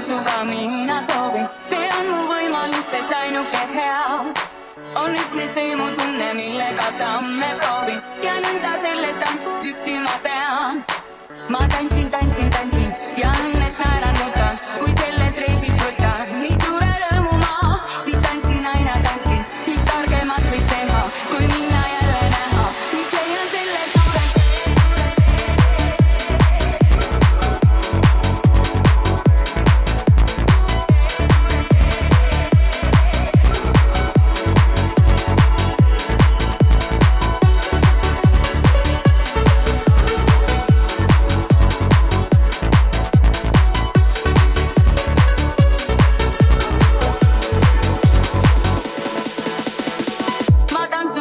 tantsuga minna soovin. See on mu võimalustest ainuke hea. On üksnes see mu tunne, millega samme proovin. Ja nõnda sellest tantsust üksi ma pean. Ma tantsin, tantsin, tantsin ja õnnest naeran võtan. Kui selle treisilt võtan nii suure rõõmu maa, siis tantsin aina tantsin, mis targemat võiks teha, kui minna jälle näha, mis leian selle suurelt.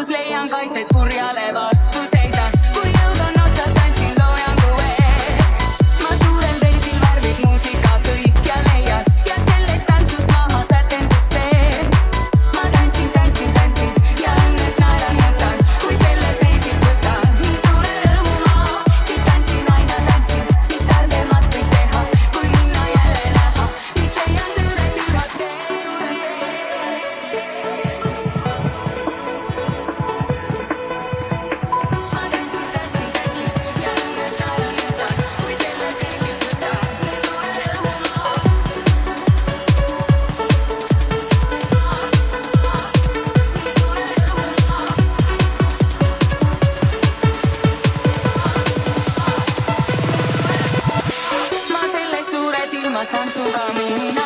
Leian kaitset kurjale vastu seisan. Kui jõud on otsas, tantsin loojangu ees. Ma suurel reisil värvid muusika kõik ja leian. Ja sellest tantsust maha sätendust teen. Ma tantsin, tantsin, tantsin ja õnnest naeran võtan. Kui sellelt reisilt võtan nii suure rõõmu maa, siis tantsin aina tantsin, mis targemat võiks teha, kui minna jälle näha, mis leian suures ilmas. Tantsuga minna